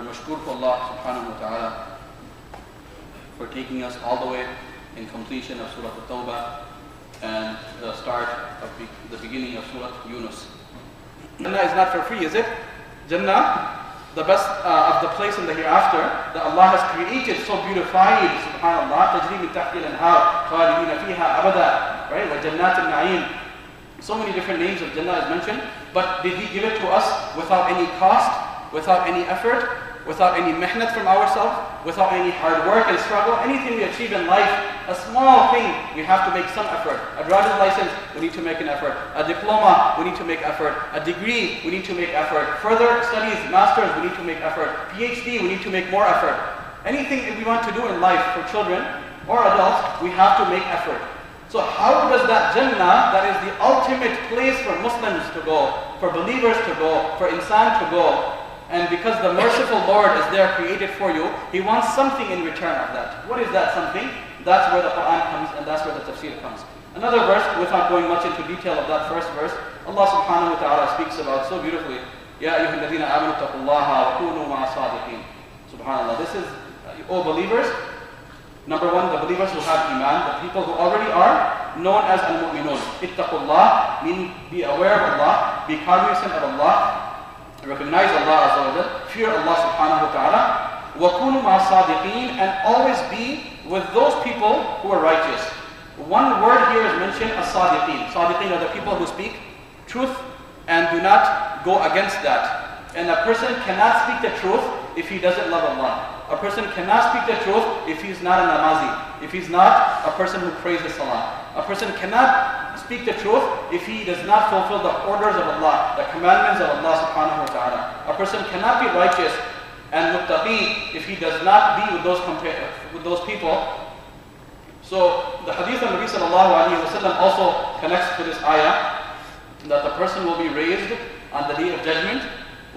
are mashkoor for Allah subhanahu wa ta'ala for taking us all the way in completion of Surah At-Tawbah and the start of the beginning of Surah Yunus. Jannah is not for free, is it? Jannah, the best of the place in the hereafter that Allah has created, so beautified, subhanallah, tajri min tahti al-anhar, khalidina fiha abada, right? Wa jannat al-na'im. So many different names of Jannah is mentioned, but did He give it to us without any cost, without any effort, without any mehnat from ourselves, without any hard work and struggle? Anything we achieve in life, a small thing, we have to make some effort. A driver's license, we need to make an effort. A diploma, we need to make effort. A degree, we need to make effort. Further studies, masters, we need to make effort. PhD, we need to make more effort. Anything we want to do in life for children or adults, we have to make effort. So how does that Jannah, that is the ultimate place for Muslims to go, for believers to go, for insan to go, and because the merciful Lord is there created for you, He wants something in return of that. What is that something? That's where the Quran comes and that's where the tafsir comes. Another verse, without going much into detail of that first verse, Allah subhanahu wa ta'ala speaks about so beautifully, Ya ayyuhal ladhina amanu اتقوا الله وكونوا مع الصادقين. Subhanallah. This is, O believers, number one, the believers who have iman, the people who already are known as al-mu'minun. اتقوا الله, meaning be aware of Allah, be cognizant of Allah, recognize Allah Azza wa Jal, fear Allah subhanahu wa ta'ala, وَكُونُوا مَعَ الصَّادِقِينَ, and always be with those people who are righteous. One word here is mentioned, as-sadiqeen. Sadiqeen are the people who speak truth and do not go against that. And a person cannot speak the truth if he doesn't love Allah. A person cannot speak the truth if he's not a namazi, if he's not a person who prays the salah. A person cannot speak the truth if he does not fulfill the orders of Allah, the commandments of Allah subhanahu wa ta'ala. A person cannot be righteous and muttaqi if he does not be with those people. So the hadith of Nabi sallallahu alayhi wa sallam also connects to this ayah, that the person will be raised on the day of judgment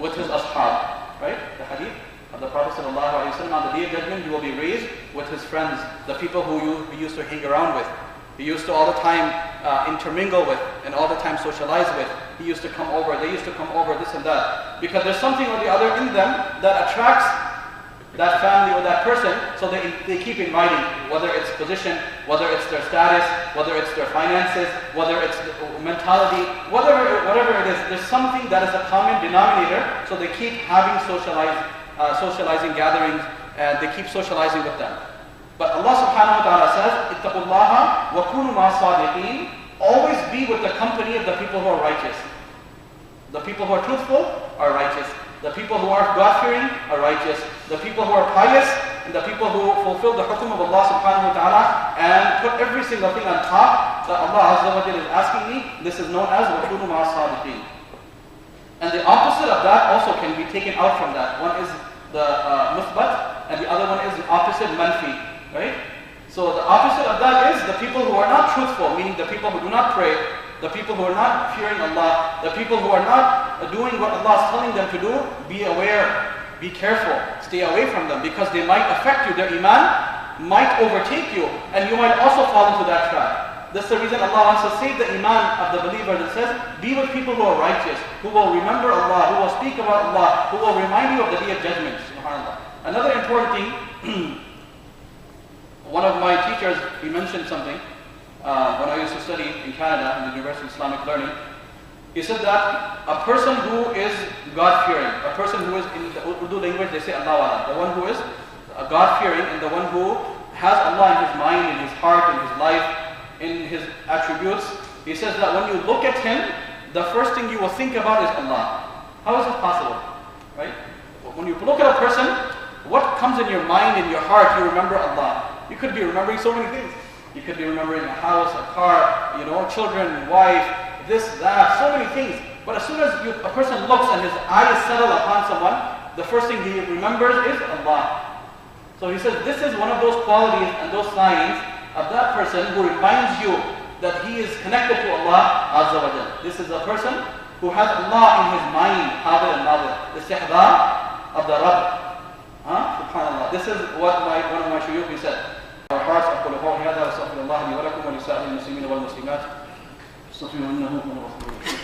with his ashab, right? The hadith of the Prophet sallallahu alayhi wa sallam, on the day of judgment he will be raised with his friends, the people who he used to hang around with. He used to all the time intermingle with and all the time socialize with. He used to come over, they used to come over, this and that. Because there's something or the other in them that attracts that family or that person, so they keep inviting, whether it's position, whether it's their status, whether it's their finances, whether it's mentality, whatever it is, there's something that is a common denominator, so they keep having socializing gatherings, and they keep socializing with them. But Allah subhanahu wa ta'ala says, اتقوا الله وكونوا مع الصادقين, always be with the company of the people who are righteous. The people who are truthful are righteous. The people who are God-fearing are righteous. The people who are pious and the people who fulfill the hukum of Allah subhanahu wa ta'ala and put every single thing on top that Allah Azza wa Jalla is asking me, this is known as وكونوا مع الصادقين. And the opposite of that also can be taken out from that. One is the muthbat and the other one is the opposite manfi. Right? So the opposite of that is the people who are not truthful, meaning the people who do not pray, the people who are not fearing Allah, the people who are not doing what Allah is telling them to do. Be aware, be careful, stay away from them, because they might affect you. Their iman might overtake you and you might also fall into that trap. That's the reason Allah wants to save the iman of the believer. That says, be with people who are righteous, who will remember Allah, who will speak about Allah, who will remind you of the day of judgment. SubhanAllah. Another important thing, one of my teachers, he mentioned something when I used to study in Canada in the University of Islamic Learning. He said that a person who is God-fearing, a person who is, in the Urdu language they say Allah, the one who is God-fearing and the one who has Allah in his mind, in his heart, in his life, in his attributes, he says that when you look at him, the first thing you will think about is Allah. How is this possible? Right? When you look at a person, what comes in your mind, in your heart, you remember Allah. You could be remembering so many things. You could be remembering a house, a car, children, wife, this, that, so many things. But as soon as a person looks and his eyes settle upon someone, the first thing he remembers is Allah. So he says this is one of those qualities and those signs of that person who reminds you that he is connected to Allah Azza wa Jal. This is a person who has Allah in his mind, hadir and nadir, the istihdar of the Rabb. Subhanallah. This is what one of my shuyukh said. Our hearts أقول قولي هذا وأستغفر الله لي ولكم ولسائر المسلمين والمسلمات. استغفروا إنه هو الغفور الرحيم.